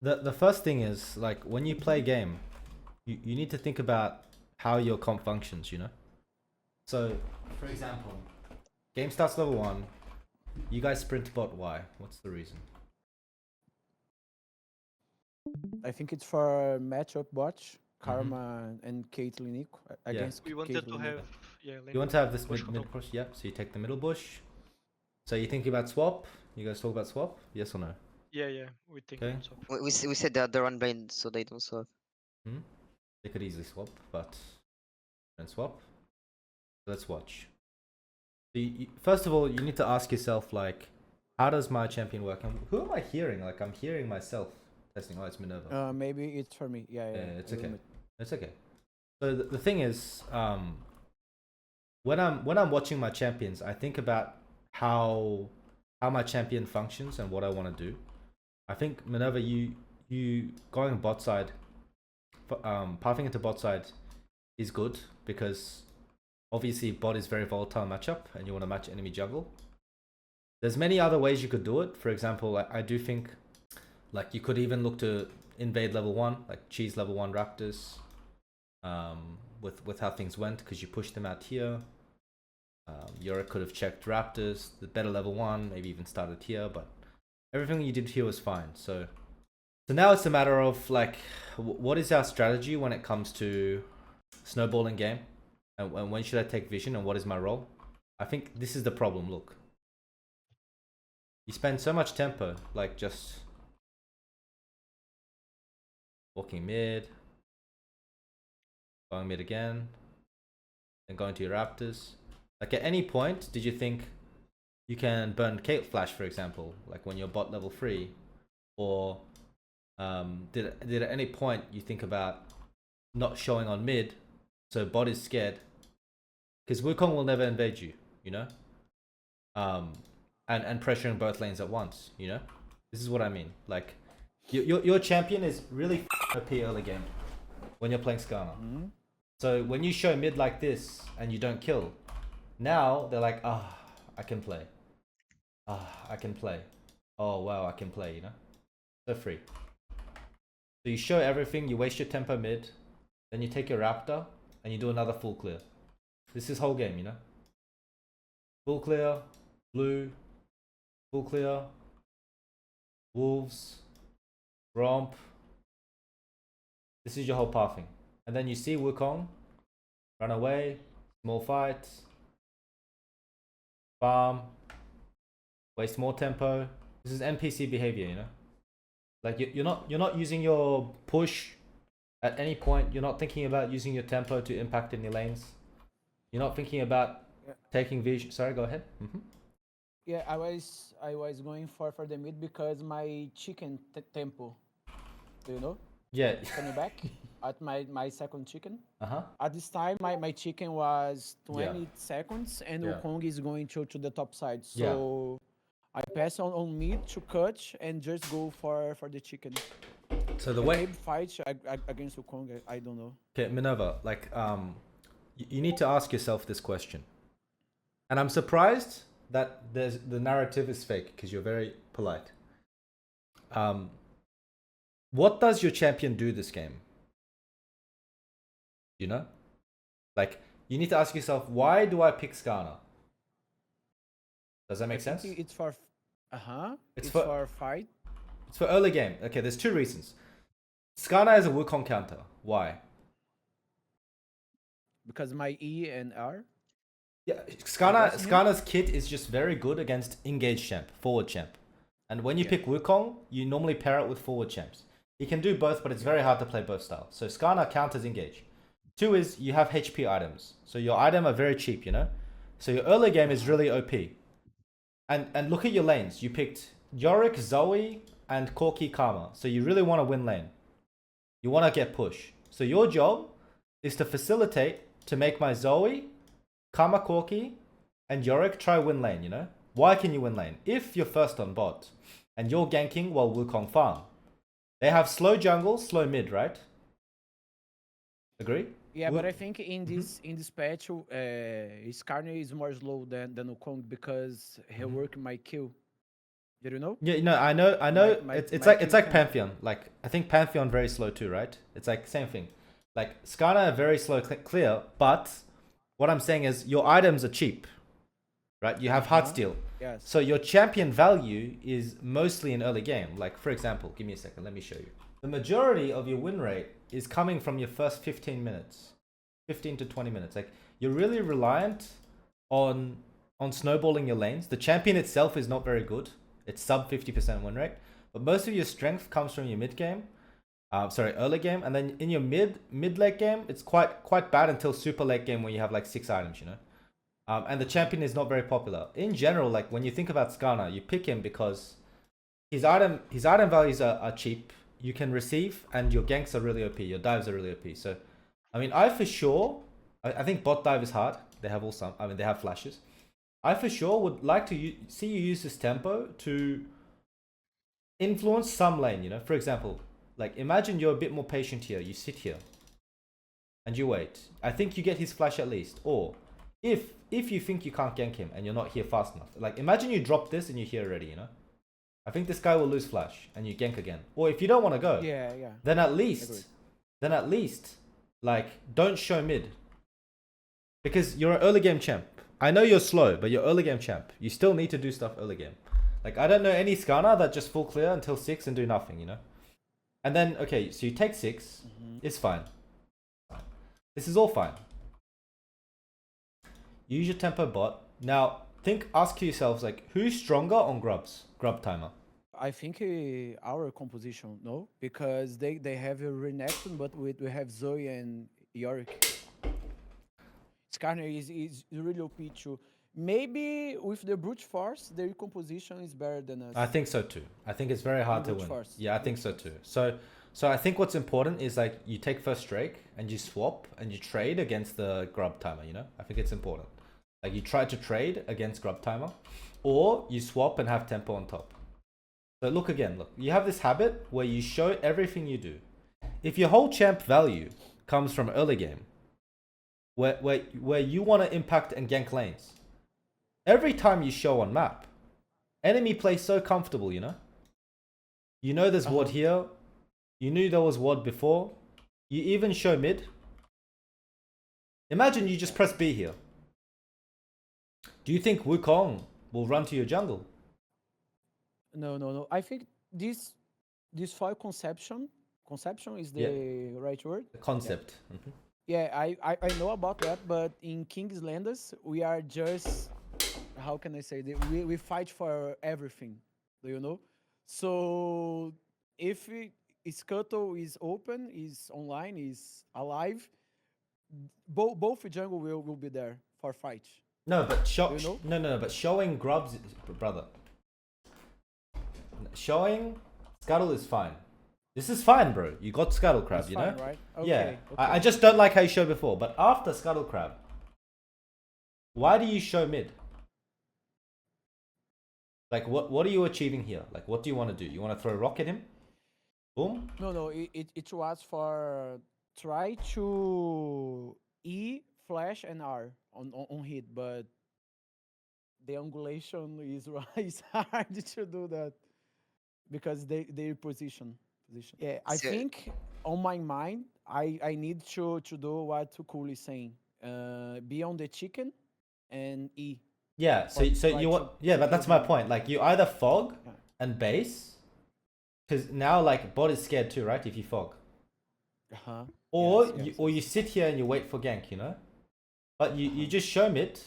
The first thing is like when you play a game, you need to think about how your comp functions, you know? So, for example, game starts level 1, you guys sprint bot Y. What's the reason? I think it's for matchup botch, Karma and Caitlyn against We wanted to Caitlyn. have lane You want to have this push for mid top. push? Yep, so you take the middle bush. So you thinking about swap? You guys talk about swap? Yes or no? Yeah, we think Okay. top. We said that they're on brain, so they don't swap. Hmm? They could easily swap, but don't swap. Let's watch. So first of all, you need to ask yourself, like, how does my champion work? And who am I hearing? Like, I'm hearing myself testing. Oh, it's Minerva. Maybe it's for me. Yeah, It's I okay. admit. It's okay. So the thing is, when I'm watching my champions, I think about how my champion functions and what I want to do. I think Minerva, you going bot side, pathing into bot side is good because obviously bot is very volatile matchup and you want to match enemy jungle. There's many other ways you could do it. For example, I do think like you could even look to invade level 1, like cheese level 1 raptors, with how things went, because you pushed them out here. Yorick could have checked raptors, the better level 1, maybe even started here, but everything you did here was fine. So now it's a matter of like, what is our strategy when it comes to snowballing game, and when should I take vision, and what is my role? I think this is the problem. Look, you spend so much tempo, like just walking mid, going mid again, then going to your raptors. Like at any point, did you think you can burn Kate Flash, for example, like when you're bot level 3, or did at any point you think about not showing on mid, so bot is scared, because Wukong will never invade you, you know, and pressuring both lanes at once, you know. This is what I mean. Like, your champion is really OP early game when you're playing Skarner. So when you show mid like this and you don't kill, now they're like, I can play. I can play. Oh wow, I can play, you know? So free. So you show everything, you waste your tempo mid, then you take your raptor, and you do another full clear. This is whole game, you know? Full clear, blue, full clear, wolves, romp. This is your whole pathing. And then you see Wukong, run away, small fight, farm, waste more tempo. This is NPC behavior, you know. Like you're not using your push at any point. You're not thinking about using your tempo to impact any lanes. You're not thinking about taking vision. Sorry, go ahead. Yeah, I was going for the mid because my chicken tempo. Do you know? Yeah. Coming back at my second chicken. Uh-huh. At this time, my chicken was 20 Yeah. seconds, and Yeah. Wukong is going to the top side. Yeah. So I pass on mid to cut and just go for the chicken. So the And way. maybe fight against Wukong. I don't know. Okay, Minerva. Like you need to ask yourself this question. And I'm surprised that the narrative is fake because you're very polite. What does your champion do this game? You know? Like, you need to ask yourself, why do I pick Skarner? Does that make sense? It's for It's It's for- for fight. It's for early game. Okay, there's two reasons. Skarner has a Wukong counter. Why? Because my E and R. Yeah, That's him. Skarner's kit is just very good against engaged champ, forward champ. And when you Yeah. pick Wukong, you normally pair it with forward champs. He can do both, but it's very hard to play both styles. So Skarner counters engage. Two is you have HP items. So your item are very cheap, you know? So your early game is really OP. And look at your lanes. You picked Yorick, Zoe, and Corki Karma. So you really want to win lane. You want to get push. So your job is to facilitate to make my Zoe, Karma Corki, and Yorick try win lane, you know? Why can you win lane? If you're first on bot and you're ganking while Wukong farm. They have slow jungle, slow mid, right? Agree? Yeah, but I think in this patch, Skarner is more slow than Wukong because he work my kill. Did you know? Yeah, no, I know. My- it's my like chicken- Pantheon. Like I think Pantheon very slow too, right? It's like same thing. Like Skarner very slow clear, but what I'm saying is your items are cheap, right? You have Heartsteel, Yes. so your champion value is mostly in early game. Like for example, give me a second, let me show you. The majority of your win rate is coming from your first 15 minutes, 15 to 20 minutes. Like you're really reliant on snowballing your lanes. The champion itself is not very good. It's sub 50% win rate, but most of your strength comes from your mid game. Early game, and then in your mid late game, it's quite bad until super late game where you have like 6 items, you know. And the champion is not very popular in general. Like when you think about Skarner, you pick him because his item values are cheap. You can receive, and your ganks are really OP. Your dives are really OP. So, I mean, I think bot dive is hard. They have they have flashes. I for sure would like to see you use this tempo to influence some lane, you know. For example, like imagine you're a bit more patient here. You sit here and you wait. I think you get his flash at least. Or if you think you can't gank him and you're not here fast enough, like imagine you drop this and you're here already, you know. I think this guy will lose flash and you gank again. Or if you don't want to go, Yeah. then at least like don't show mid. Because you're an early game champ. I know you're slow, but you're early game champ. You still need to do stuff early game. Like I don't know any Skarner that just full clear until 6 and do nothing, you know? And then okay, so you take 6, it's fine. This is all fine. Use your tempo bot. Now ask yourselves like who's stronger on Grubs? Grub timer. I think our composition, no? Because they have a Renekton, but we have Zoe and Yorick. Skarner is really OP too. Maybe with the brute force, their composition is better than us. I think so too. I think it's very hard to brute win. force. Yeah, I think so too. So I think what's important is like you take first Drake and you swap and you trade against the Grub timer, you know? I think it's important. Like you try to trade against Grub timer or you swap and have tempo on top. So look, you have this habit where you show everything you do. If your whole champ value comes from early game, where you want to impact and gank lanes, every time you show on map, enemy plays so comfortable, you know? You know there's ward here. You knew there was ward before. You even show mid. Imagine you just press B here. Do you think Wukong will run to your jungle? No. I think this foil conception is the right word. The concept. Yeah, I know about that, but in King's Lendas, we are just, how can I say, we fight for everything, do you know? So if Scuttle is open, is online, is alive, both jungle will be there for fight. No, but You know? no, but showing Grubs, brother. Showing Scuttle is fine. This is fine, bro. You got Scuttle Crab, That's you fine, know? right? Yeah. Okay. I just don't like how you showed before. But after Scuttle Crab, why do you show mid? Like, what are you achieving here? Like, what do you want to do? You want to throw a rock at him? Boom? No, it was for try to E, flash, and R on hit, but the angulation is hard to do that because their position. Yeah, I So- think on my mind, I need to do what Cool is saying. Be on the chicken and E. Yeah, so Try you want, to yeah, but that's my kill him. point. Like, you either fog Yeah. and base, because now, like, bot is scared too, right? If you fog. Uh-huh. Or Yes. you sit here and you wait for gank, you know? But you just show mid,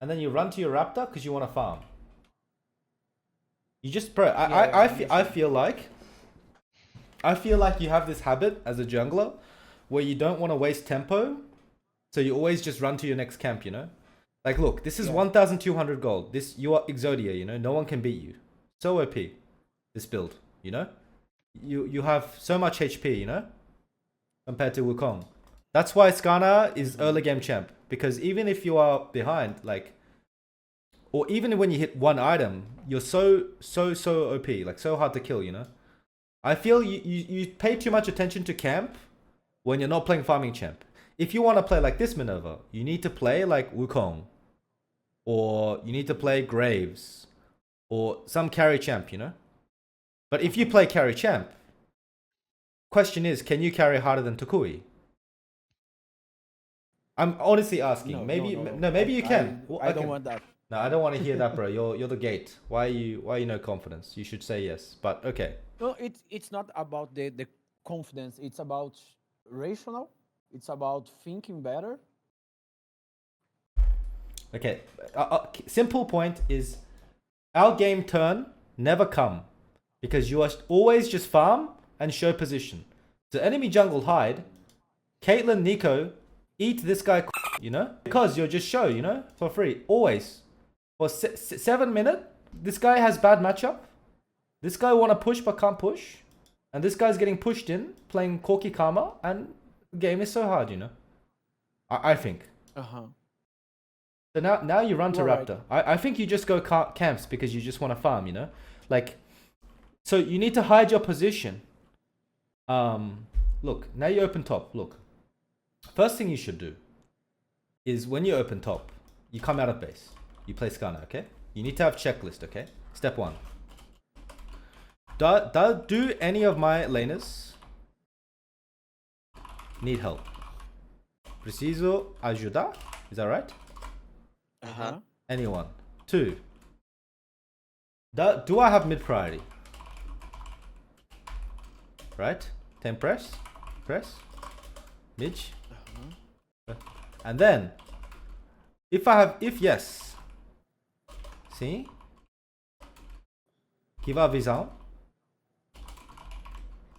and then you run to your raptor because you want to farm. You just, bro, I feel like you have this habit as a jungler where you don't want to waste tempo, so you always just run to your next camp, you know? Like, look, this is 1,200 gold. You are Exodia, you know? No one can beat you. So OP, this build, you know? You have so much HP, you know? Compared to Wukong. That's why Skarner is early game champ. Because even if you are behind, like, or even when you hit one item, you're so OP, like so hard to kill, you know? I feel you pay too much attention to camp when you're not playing farming champ. If you want to play like this Minerva, you need to play like Wukong. Or you need to play Graves. or some carry champ, you know. But if you play carry champ, question is, can you carry harder than Tukui? I'm honestly asking. Maybe maybe you can. I don't want that. No, I don't want to hear that, bro. You're the gate. Why are you no confidence? You should say yes. But okay. No, it's not about the confidence. It's about rational. It's about thinking better. Okay. Simple point is, our game turn never come because you are always just farm and show position. So enemy jungle hide, Caitlyn, Nico, eat this guy, you know, because you're just show, you know, for free always. For 7 minutes, this guy has bad matchup. This guy want to push but can't push, and this guy's getting pushed in playing Corki Karma, and the game is so hard, you know. I think. So now you run to Raptor. Right. I think you just go camps because you just want to farm, you know? Like, so you need to hide your position. Look, now you open top. Look, first thing you should do is when you open top, you come out of base. You play Skarner, okay? You need to have checklist, okay? Step 1. Do any of my laners need help? Preciso ajudar? Is that right? Anyone? 2. Do I have mid priority? Right? 10 press, mid. And then, if yes, see? Give a visão.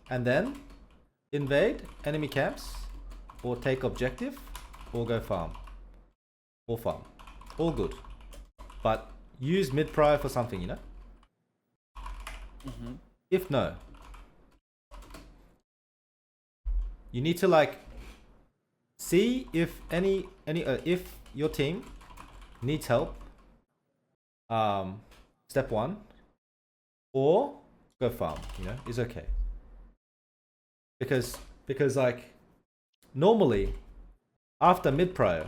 And then, invade enemy camps, or take objective, or go farm. Or farm. All good. But use mid prior for something, you know? If no, you need to like see if if your team needs help. Step 1, or go farm, you know, is okay. Because like normally after mid prior,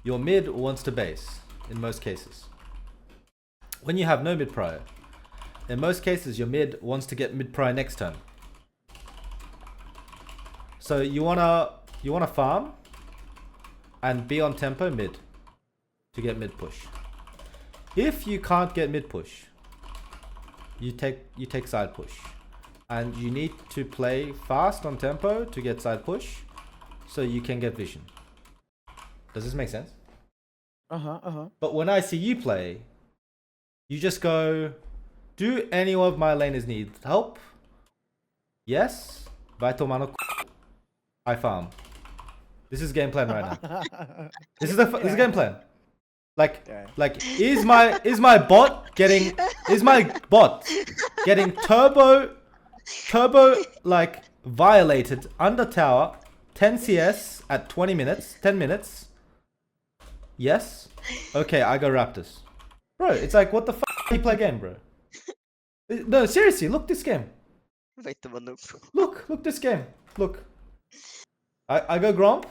your mid wants to base in most cases. When you have no mid prior, in most cases your mid wants to get mid prior next turn. So you wanna farm and be on tempo mid to get mid push. If you can't get mid push, you take side push, and you need to play fast on tempo to get side push, so you can get vision. Does this make sense? But when I see you play, you just go, do any of my laners need help? Yes. Vai tomar no c... I farm. This is game plan right now. This is game plan. Like is my bot getting turbo like violated under tower 10 CS at 10 minutes? Yes. Okay, I go Raptors. Bro, it's like, what the f*** you play game, bro? No, seriously, look this game. Look this game. Look. I go Gromp.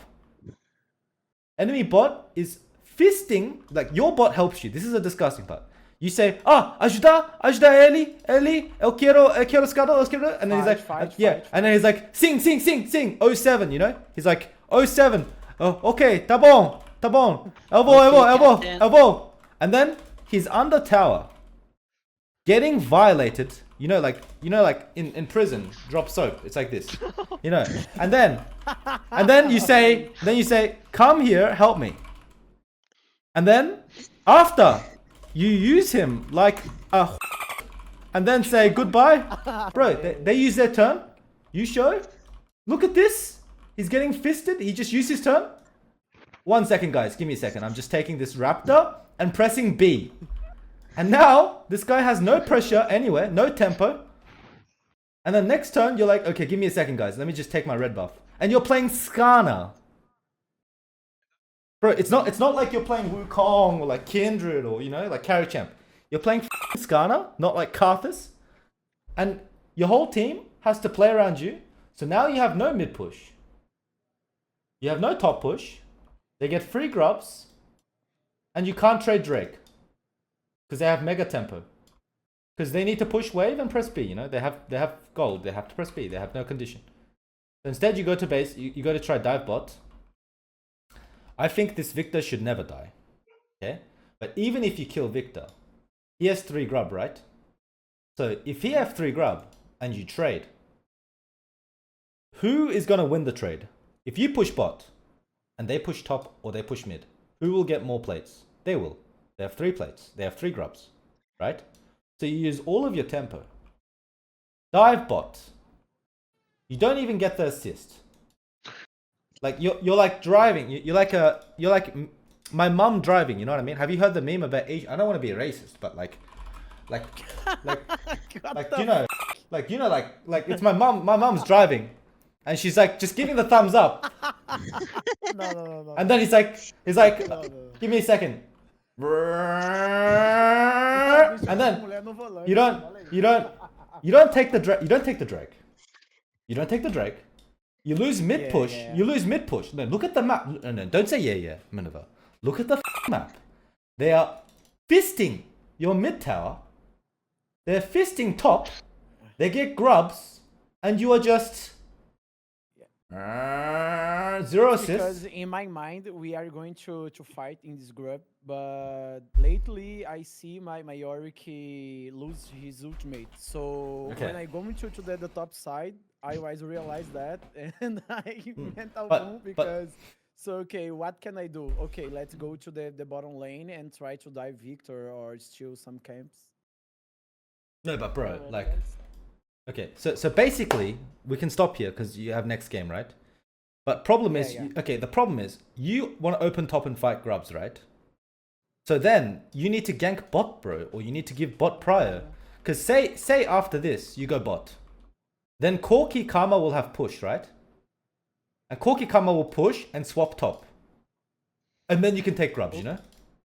Enemy bot is fisting, like your bot helps you. This is a disgusting part. You say, ajuda ele, eu quero escada, and then he's like, fight. And then he's like, sing, 07, you know? He's like, 07, oh, okay, tá bom, eu vou. And then he's under tower, getting violated, you know, like in prison, drop soap, it's like this, you know? And then you say, come here, help me. And then, after you use him like a and then say goodbye, bro, they use their turn. You show. Look at this. He's getting fisted. He just used his turn. 1 second, guys. Give me a second. I'm just taking this Raptor and pressing B. And now, this guy has no pressure anywhere, no tempo. And then next turn, you're like, okay, give me a second, guys. Let me just take my red buff. And you're playing Skarner. Bro, it's not like you're playing Wukong or like Kindred or, you know, like Carry Champ. You're playing Skarner, not like Karthus. And your whole team has to play around you. So now you have no mid push. You have no top push. They get free grubs. And you can't trade Drake. Because they have mega tempo. Because they need to push wave and press B, you know? They have gold, they have to press B, they have no condition. So instead you go to base, you go to try dive bot. I think this Victor should never die. Okay? But even if you kill Victor, he has 3 grub, right? So if he have 3 grub and you trade, who is gonna win the trade? If you push bot and they push top or they push mid, who will get more plates? They will. They have 3 plates. They have 3 grubs, right? So you use all of your tempo. Dive bot. You don't even get the assist. Like you're like driving. You're like my mum driving. You know what I mean? Have you heard the meme about Asian? I don't want to be a racist, but like it's my mum. My mum's driving, and she's like just giving the thumbs up. No. And then he's like, No. give me a second. And then you don't take the drag. You don't take the drag. You don't take the drag. You lose mid push. Yeah. You lose mid push. No, look at the map. No, don't say yeah, Minerva. Look at the map. They are fisting your mid tower. They're fisting top. They get grubs, and you are just 0 assists. Because in my mind, we are going to fight in this grub, but lately I see my Yorick lose his ultimate. So Okay. when I go into the top side, I always realize that, and I mental But- boom but- because. So okay, what can I do? Okay, let's go to the bottom lane and try to dive Victor or steal some camps. No, but bro, like, okay, so basically we can stop here because you have next game, right? But problem is, Yeah. okay, the problem is you want to open top and fight grubs, right? So then you need to gank bot, bro, or you need to give bot prior. Because say after this you go bot, then Corki Karma will have push, right? And Corki Karma will push and swap top, and then you can take grubs, you know?